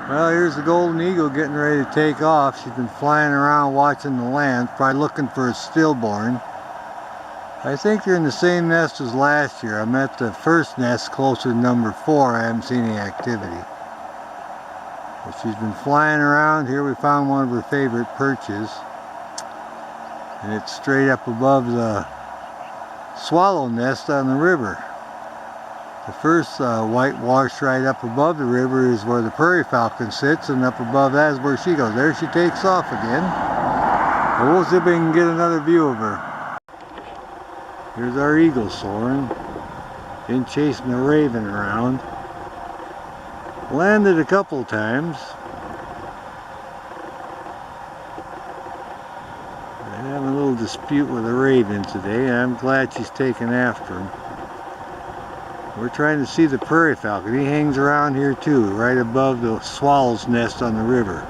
Well, here's the golden eagle getting ready to take off. She's been flying around watching the land, probably looking for a stillborn. I think they're in the same nest as last year. I'm at the first nest closer to number 4. I haven't seen any activity. But she's been flying around. Here we found one of her favorite perches. And it's straight up above the swallow nest on the river. The first whitewash right up above the river is where the prairie falcon sits, and up above that is where she goes. There she takes off again. But we'll see if we can get another view of her. Here's our eagle soaring. Been chasing the raven around. Landed a couple times. They're having a little dispute with the raven today. I'm glad she's taken after him. We're trying to see the prairie falcon. He hangs around here too, right above the swallow's nest on the river.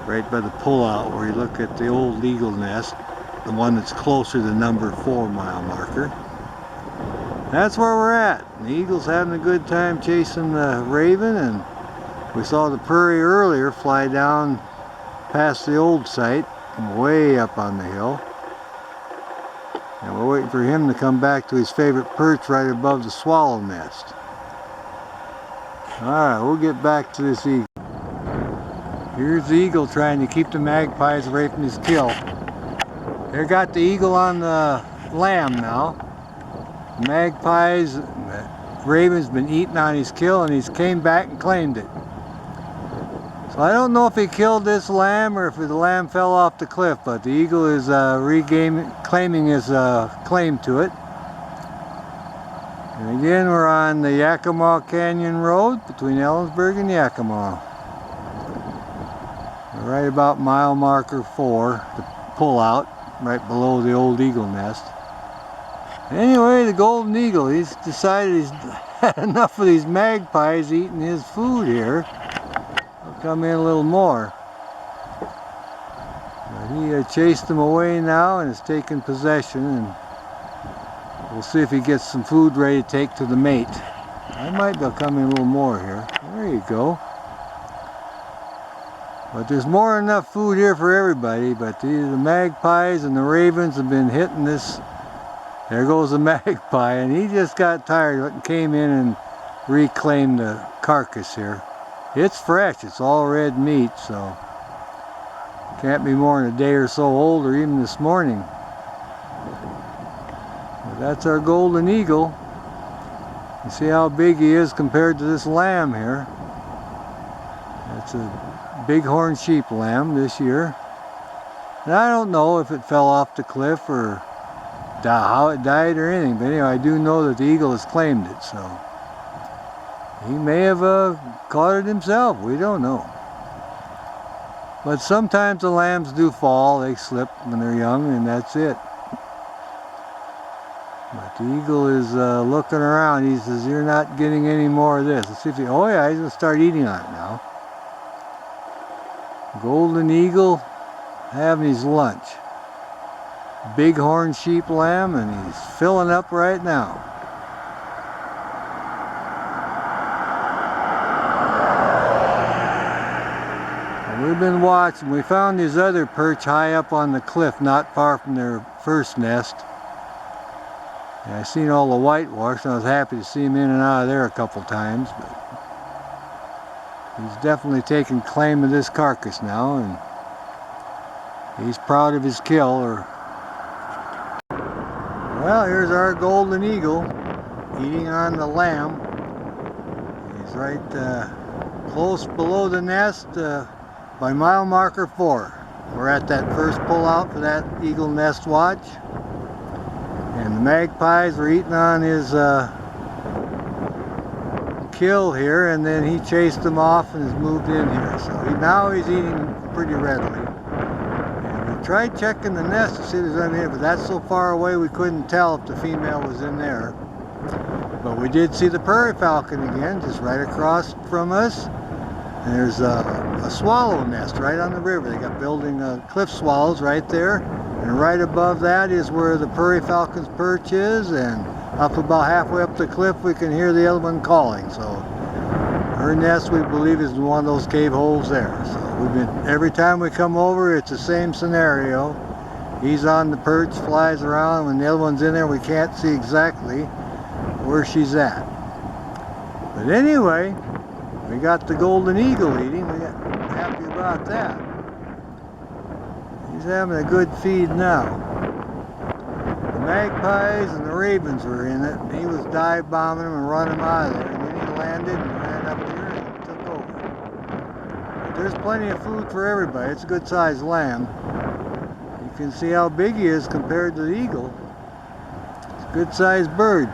Right by the pullout where you look at the old eagle nest, the one that's closer to number 4 mile marker. That's where we're at. The eagle's having a good time chasing the raven, and we saw the prairie earlier fly down past the old site, way up on the hill. And we're waiting for him to come back to his favorite perch right above the swallow nest. Alright, we'll get back to this eagle. Here's the eagle trying to keep the magpies away from his kill. They got the eagle on the lamb now. The magpies, the raven's been eating on his kill, and he's came back and claimed it. So I don't know if he killed this lamb or if the lamb fell off the cliff, but the eagle is claiming his claim to it. And again, we're on the Yakima Canyon Road between Ellensburg and Yakima. We're right about mile marker 4, the pullout, right below the old eagle nest. Anyway, the golden eagle, he's decided he's had enough of these magpies eating his food here. Come in a little more. He chased them away now and has taken possession, and we'll see if he gets some food ready to take to the mate. I might be able to come in a little more here. There you go. But there's more than enough food here for everybody, but the magpies and the ravens have been hitting this. There goes the magpie, and he just got tired and came in and reclaimed the carcass here. It's fresh, it's all red meat, so can't be more than a day or so old, or even this morning. But that's our golden eagle. You see how big he is compared to this lamb here. That's a bighorn sheep lamb this year. And I don't know if it fell off the cliff or how it died or anything, but anyway, I do know that the eagle has claimed it, so he may have caught it himself, we don't know. But sometimes the lambs do fall, they slip when they're young, and that's it. But the eagle is looking around. He says, "You're not getting any more of this." Let's see if he, oh yeah, he's going to start eating on it now. Golden eagle having his lunch. Bighorn sheep lamb, and he's filling up right now. We've been watching. We found his other perch high up on the cliff, not far from their first nest. And I seen all the whitewash, and I was happy to see him in and out of there a couple times. But he's definitely taken claim of this carcass now, and he's proud of his kill. Well, here's our golden eagle eating on the lamb. He's right close below the nest. By mile marker 4. We're at that first pullout for that eagle nest watch. And the magpies were eating on his kill here, and then he chased them off and has moved in here. So now he's eating pretty readily. And we tried checking the nest to see if there's anything in it, but that's so far away we couldn't tell if the female was in there. But we did see the prairie falcon again, just right across from us. And there's a swallow nest right on the river. They got building cliff swallows right there. And right above that is where the prairie falcon's perch is. And up about halfway up the cliff we can hear the other one calling. So Her nest, we believe, is in one of those cave holes there. So every time we come over, it's the same scenario. He's on the perch, flies around. When the other one's in there, we can't see exactly where she's at. But anyway, we got the golden eagle eating. We got happy about that. He's having a good feed now. The magpies and the ravens were in it. He was dive bombing them and running them out of there. And then he landed and ran up here and took over. But there's plenty of food for everybody. It's a good sized lamb. You can see how big he is compared to the eagle. It's a good sized bird.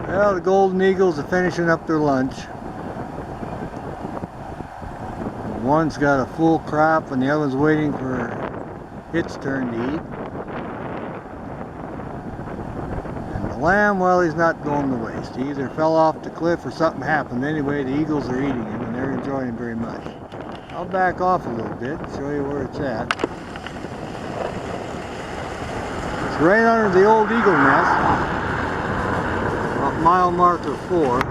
Well, the golden eagles are finishing up their lunch. One's got a full crop and the other one's waiting for its turn to eat. And the lamb, well, he's not going to waste. He either fell off the cliff or something happened. Anyway, the eagles are eating him and they're enjoying him very much. I'll back off a little bit, show you where it's at. It's right under the old eagle nest, about mile marker 4.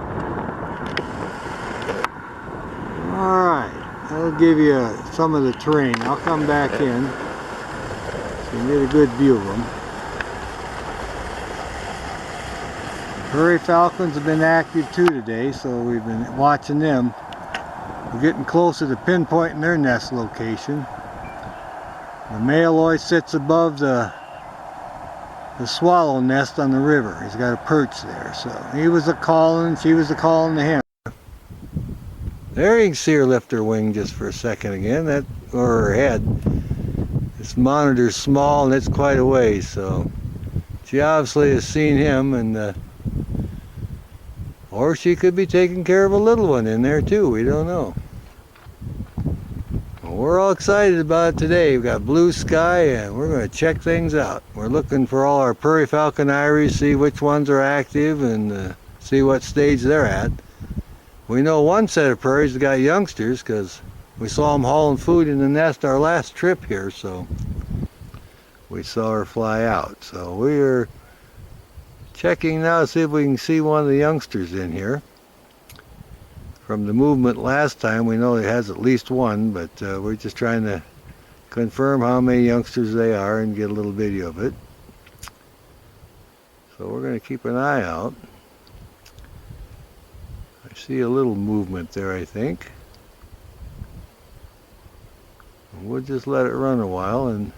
Alright, that'll give you some of the terrain. I'll come back in so you can get a good view of them. Prairie falcons have been active too today, so we've been watching them. We're getting closer to pinpointing their nest location. The male always sits above the swallow nest on the river. He's got a perch there, so he was a-calling, she was a-calling to him. There you can see her lift her wing just for a second again, or her head. This monitor's small and it's quite a ways, so she obviously has seen him, and or she could be taking care of a little one in there too, we don't know. Well, we're all excited about it today. We've got blue sky and we're going to check things out. We're looking for all our prairie falcon eyries, see which ones are active and see what stage they're at. We know one set of prairies that got youngsters because we saw them hauling food in the nest our last trip here, so we saw her fly out. So we're checking now to see if we can see one of the youngsters in here. From the movement last time, we know it has at least one, but we're just trying to confirm how many youngsters they are and get a little video of it. So we're going to keep an eye out. I see a little movement there, I think. And we'll just let it run a while and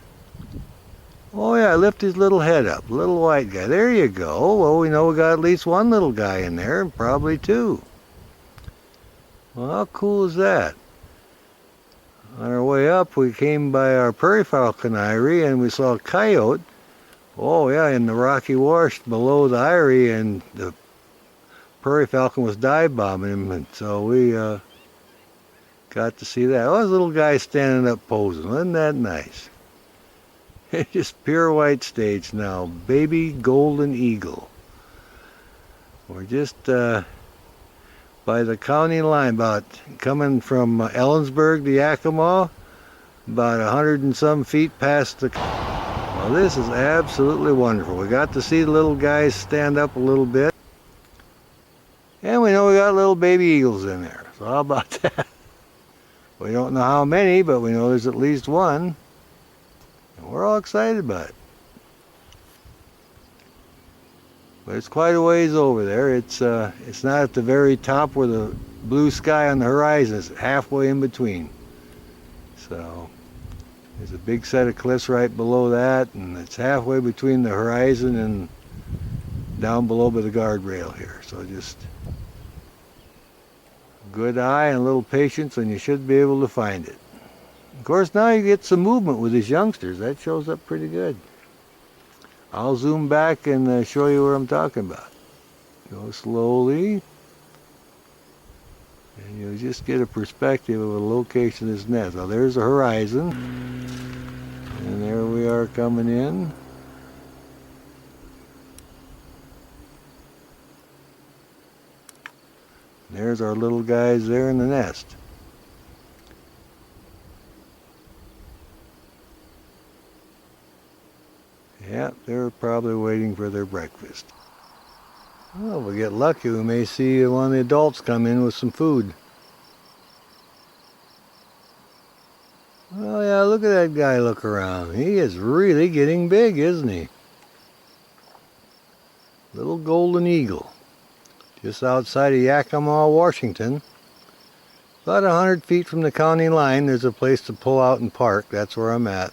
oh yeah, lift his little head up, little white guy. There you go. Well, we know we got at least one little guy in there, and probably two. Well, how cool is that? On our way up, we came by our prairie falcon eyrie, and we saw a coyote. Oh yeah, in the rocky wash below the eyrie, and the prairie falcon was dive bombing him, and so we got to see that. Oh, this little guy standing up posing. Isn't that nice? It's just pure white stage now. Baby golden eagle. We're just by the county line, about coming from Ellensburg to Yakima, about 100 and some feet past the... Well, this is absolutely wonderful. We got to see the little guys stand up a little bit. And we know we got little baby eagles in there. So how about that? We don't know how many, but we know there's at least one. And we're all excited about it. But it's quite a ways over there. It's not at the very top where the blue sky on the horizon is, halfway in between. So there's a big set of cliffs right below that, and it's halfway between the horizon and down below by the guardrail here. So just a good eye and a little patience and you should be able to find it. Of course, now you get some movement with these youngsters. That shows up pretty good. I'll zoom back and show you what I'm talking about. Go slowly. And you'll just get a perspective of the location of this nest. Now there's the horizon. And there we are coming in. There's our little guys there in the nest. Yeah, they're probably waiting for their breakfast. Well, if we get lucky, we may see one of the adults come in with some food. Oh yeah, look at that guy look around. He is really getting big, isn't he? Little golden eagle. Just outside of Yakima, Washington. About 100 feet from the county line, there's a place to pull out and park. That's where I'm at.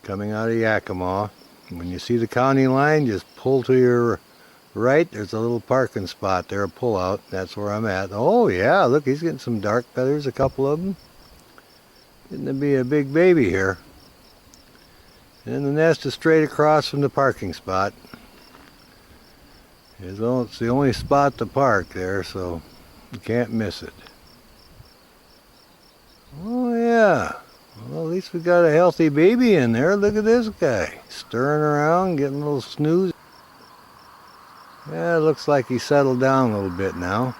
Coming out of Yakima. When you see the county line, just pull to your right. There's a little parking spot there, a pull out. That's where I'm at. Oh yeah, look, he's getting some dark feathers, a couple of them. Getting to be a big baby here. And the nest is straight across from the parking spot. It's the only spot to park there, so you can't miss it. Oh yeah. Well, at least we got a healthy baby in there. Look at this guy. Stirring around, getting a little snooze. Yeah, it looks like he settled down a little bit now.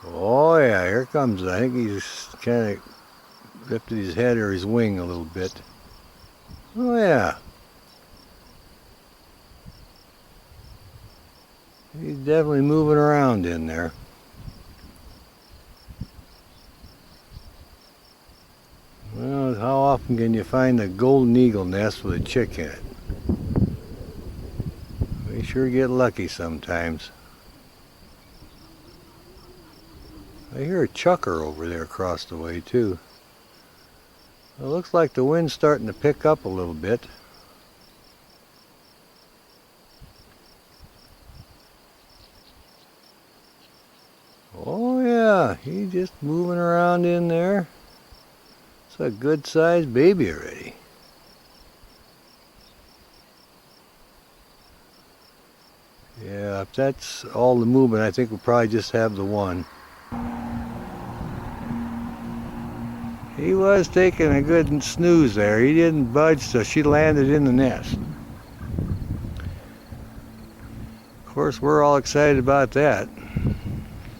Oh yeah, here comes. I think he's kind of lifted his head or his wing a little bit. Oh yeah. He's definitely moving around in there. Well, how often can you find a golden eagle nest with a chick in it? We sure get lucky sometimes. I hear a chucker over there across the way too. It looks like the wind's starting to pick up a little bit. Oh yeah, he's just moving around in there. It's a good sized baby already. Yeah, if that's all the movement, I think we'll probably just have the one. He was taking a good snooze there. He didn't budge, so she landed in the nest. Of course, we're all excited about that.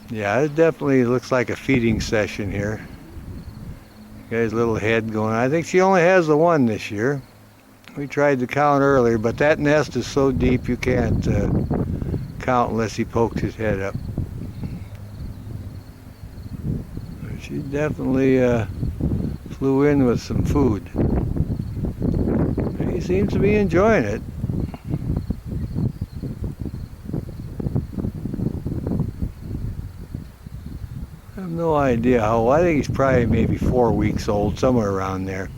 Yeah, it definitely looks like a feeding session here. Got his little head going. I think she only has the one this year. We tried to count earlier, but that nest is so deep you can't count unless he poked his head up. She definitely flew in with some food. He seems to be enjoying it. I have no idea how old. I think he's probably maybe 4 weeks old, somewhere around there.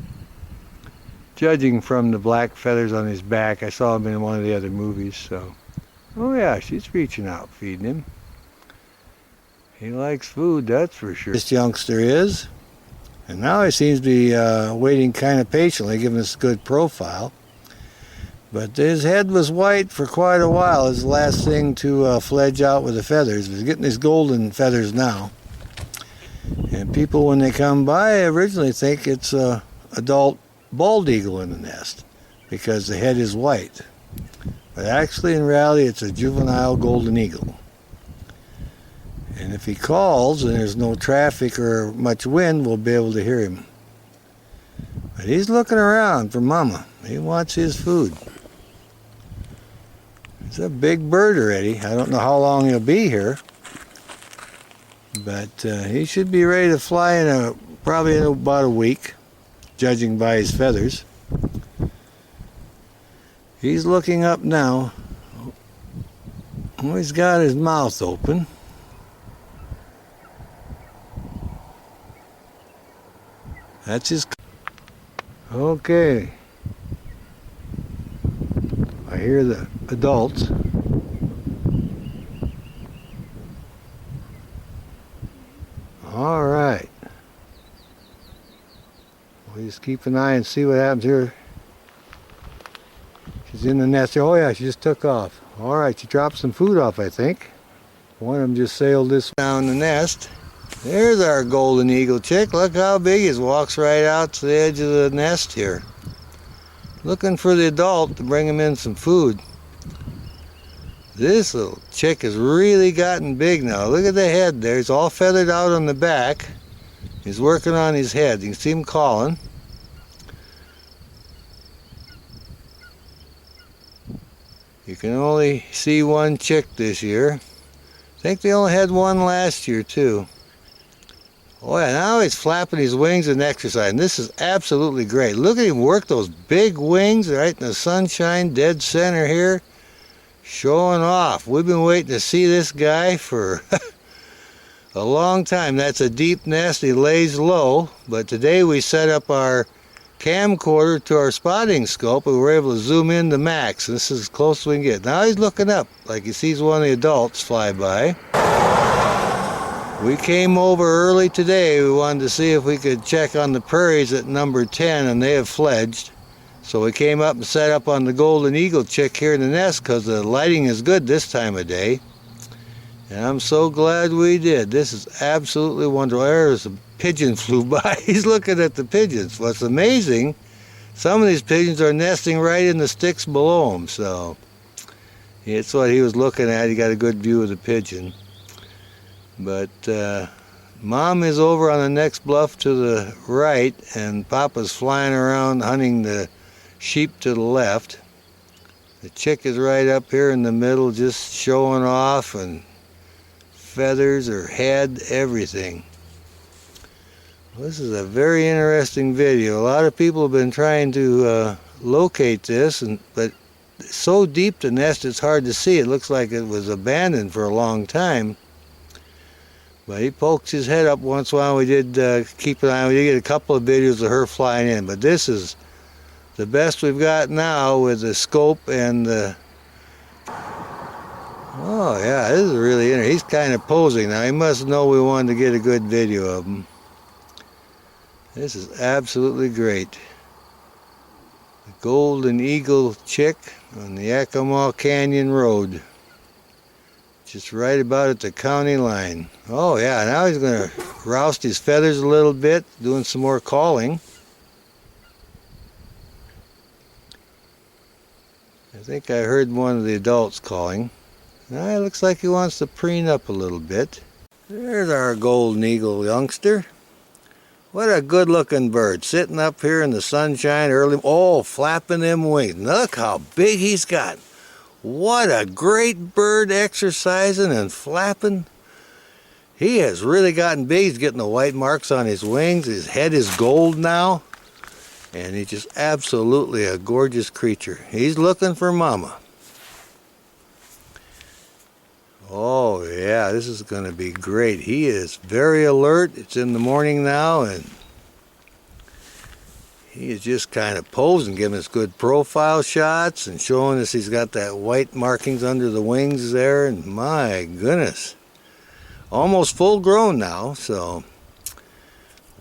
Judging from the black feathers on his back, I saw him in one of the other movies, so. Oh yeah, she's reaching out, feeding him. He likes food, that's for sure. This youngster is. And now he seems to be waiting kind of patiently, giving us a good profile. But his head was white for quite a while. His last thing to fledge out with the feathers. He's getting his golden feathers now. And people, when they come by, originally think it's an adult bald eagle in the nest because the head is white. But actually, in reality, it's a juvenile golden eagle. And if he calls and there's no traffic or much wind, we'll be able to hear him. But he's looking around for mama. He wants his food. He's a big bird already. I don't know how long he'll be here. But he should be ready to fly probably in about a week, judging by his feathers. He's looking up now. Oh, he's got his mouth open. That's his. Okay. I hear the adults. All right. We'll just keep an eye and see what happens here. She's in the nest. Oh yeah, she just took off. All right, she dropped some food off, I think. One of them just sailed this down the nest. There's our golden eagle chick. Look how big he is. Walks right out to the edge of the nest here. Looking for the adult to bring him in some food. This little chick has really gotten big now. Look at the head there. He's all feathered out on the back. He's working on his head. You can see him calling. can only see one chick this year. I think they only had one last year too. Oh yeah, now he's flapping his wings and exercising. This is absolutely great. Look at him work those big wings right in the sunshine, dead center here. Showing off. We've been waiting to see this guy for a long time. That's a deep nest. He lays low, but today we set up our camcorder to our spotting scope and we were able to zoom in to max. This is as close as we can get. Now he's looking up like he sees one of the adults fly by. We came over early today. We wanted to see if we could check on the prairies at number 10, and they have fledged. So we came up and set up on the golden eagle chick here in the nest because the lighting is good this time of day. And I'm so glad we did. This is absolutely wonderful. There's a pigeon flew by. He's looking at the pigeons. What's amazing, some of these pigeons are nesting right in the sticks below them. So it's what he was looking at. He got a good view of the pigeon. But Mom is over on the next bluff to the right, and Papa's flying around hunting the sheep to the left. The chick is right up here in the middle, just showing off, and feathers, her head, everything. Well, this is a very interesting video. A lot of people have been trying to locate this, but it's so deep the nest it's hard to see. It looks like it was abandoned for a long time. But he pokes his head up once in a while. We did keep an eye. We did get a couple of videos of her flying in, but this is the best we've got now with the scope and the... Oh yeah, this is really interesting. He's kind of posing now. He must know we wanted to get a good video of him. This is absolutely great. The golden eagle chick on the Yakima Canyon Road. Just right about at the county line. Oh yeah, now he's going to roust his feathers a little bit, doing some more calling. I think I heard one of the adults calling. Now it looks like he wants to preen up a little bit. There's our golden eagle youngster. What a good looking bird, sitting up here in the sunshine early. Oh, flapping them wings. Look how big he's got. What a great bird, exercising and flapping. He has really gotten big. He's getting the white marks on his wings. His head is gold now. And he's just absolutely a gorgeous creature. He's looking for Mama. Oh yeah, this is going to be great. He is very alert. It's in the morning now, and he is just kind of posing, giving us good profile shots and showing us he's got that white markings under the wings there. And my goodness, almost full grown now. So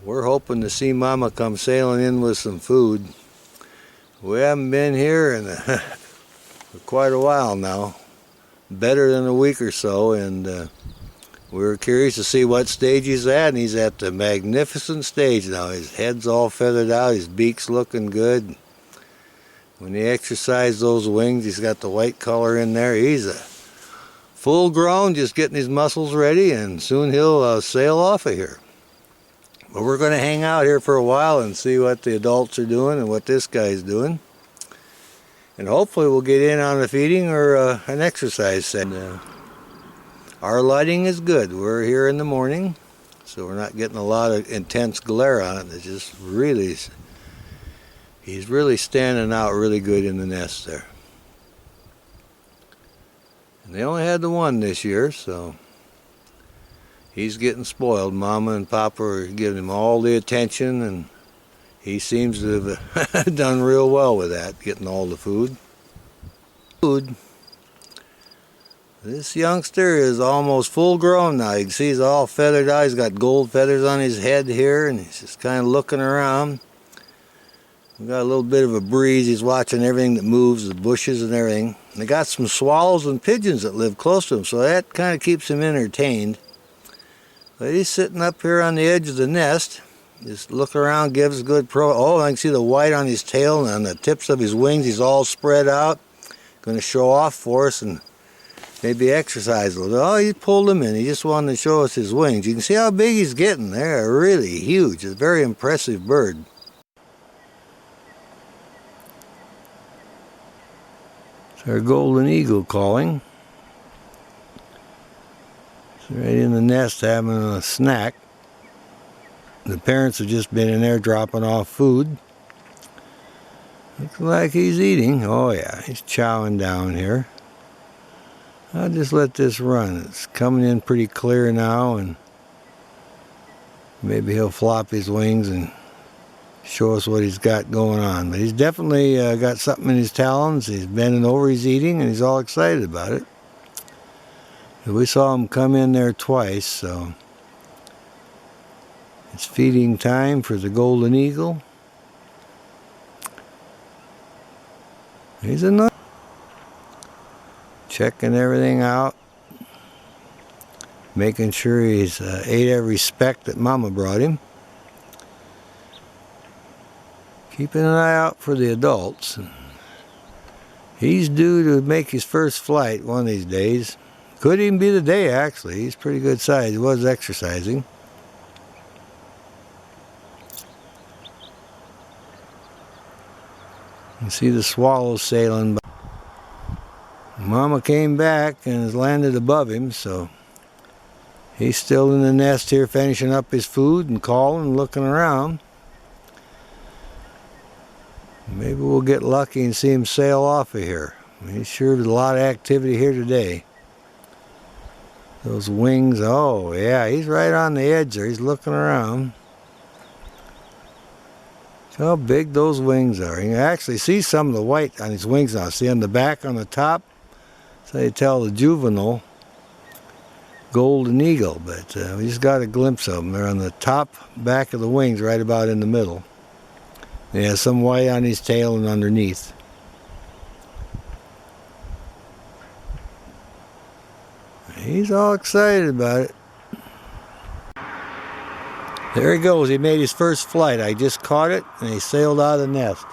we're hoping to see Mama come sailing in with some food. We haven't been here for quite a while now. Better than a week or so, and we were curious to see what stage he's at, and he's at the magnificent stage now. His head's all feathered out, his beak's looking good. When he exercises those wings, he's got the white color in there. He's a full grown, just getting his muscles ready, and soon he'll sail off of here. But we're going to hang out here for a while and see what the adults are doing and what this guy's doing. And hopefully we'll get in on a feeding or an exercise set. Our lighting is good. We're here in the morning, so we're not getting a lot of intense glare on it. It's just really, he's really standing out really good in the nest there. And they only had the one this year, so he's getting spoiled. Mama and Papa are giving him all the attention, and he seems to have done real well with that, getting all the food. This youngster is almost full grown now. You can see he's all feathered out. He's got gold feathers on his head here, and he's just kind of looking around. We got a little bit of a breeze. He's watching everything that moves, the bushes and everything. And they got some swallows and pigeons that live close to him, so that kind of keeps him entertained. But he's sitting up here on the edge of the nest. Just look around, gives good Oh, I can see the white on his tail and on the tips of his wings. He's all spread out. Going to show off for us and maybe exercise a little. Oh, he pulled him in. He just wanted to show us his wings. You can see how big he's getting. They're really huge. It's a very impressive bird. So Our golden eagle calling. It's right in the nest having a snack. The parents have just been in there dropping off food. Looks like he's eating. Oh yeah, he's chowing down here. I'll just let this run. It's coming in pretty clear now, and maybe he'll flop his wings and show us what he's got going on. But he's definitely got something in his talons. He's bending over, he's eating, and he's all excited about it. We saw him come in there twice, so it's feeding time for the golden eagle. He's another. Checking everything out. Making sure he's ate every speck that Mama brought him. Keeping an eye out for the adults. He's due to make his first flight one of these days. Could even be the day, actually. He's pretty good size. He was exercising. You see the swallows sailing by. Mama came back and has landed above him, so he's still in the nest here finishing up his food and calling and looking around. Maybe we'll get lucky and see him sail off of here. He's sure there's a lot of activity here today. Those wings, oh yeah, he's right on the edge there. He's looking around. See how big those wings are. You can actually see some of the white on his wings now. See on the back, on the top? So you tell the juvenile golden eagle, but we just got a glimpse of them. They're on the top back of the wings, right about in the middle. He has some white on his tail and underneath. He's all excited about it. There he goes. He made his first flight. I just caught it and he sailed out of the nest.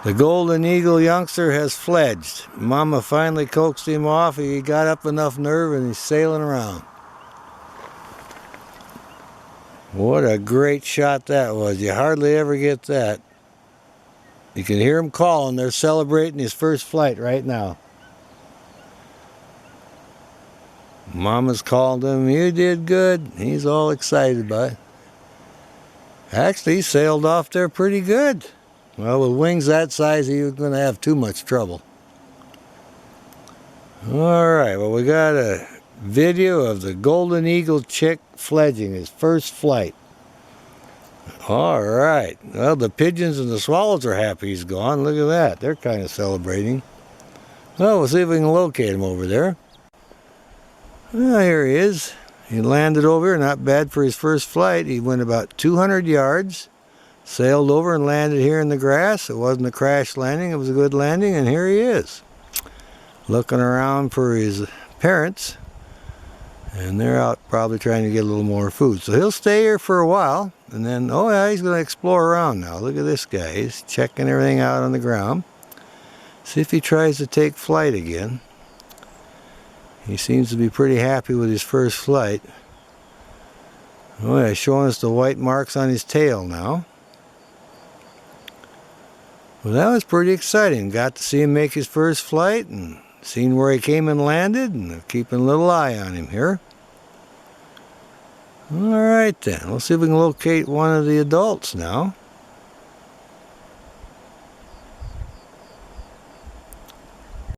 The golden eagle youngster has fledged. Mama finally coaxed him off. He got up enough nerve and he's sailing around. What a great shot that was. You hardly ever get that. You can hear them calling. They're celebrating his first flight right now. Mama's called him. You did good. He's all excited about it. Actually, he sailed off there pretty good. Well, with wings that size, he was going to have too much trouble. Alright, well, we got a video of the golden eagle chick fledging his first flight. Alright, well, the pigeons and the swallows are happy he's gone. Look at that. They're kind of celebrating. Well, we'll see if we can locate him over there. Well, here he is. He landed over here, not bad for his first flight. He went about 200 yards. Sailed over and landed here in the grass. It wasn't a crash landing, it was a good landing, and here he is. Looking around for his parents. And they're out probably trying to get a little more food. So he'll stay here for a while, and then, oh yeah, he's going to explore around now. Look at this guy. He's checking everything out on the ground. See if he tries to take flight again. He seems to be pretty happy with his first flight. Oh yeah, showing us the white marks on his tail now. Well, that was pretty exciting. Got to see him make his first flight and seen where he came and landed, and keeping a little eye on him here. Alright then, we'll see if we can locate one of the adults now.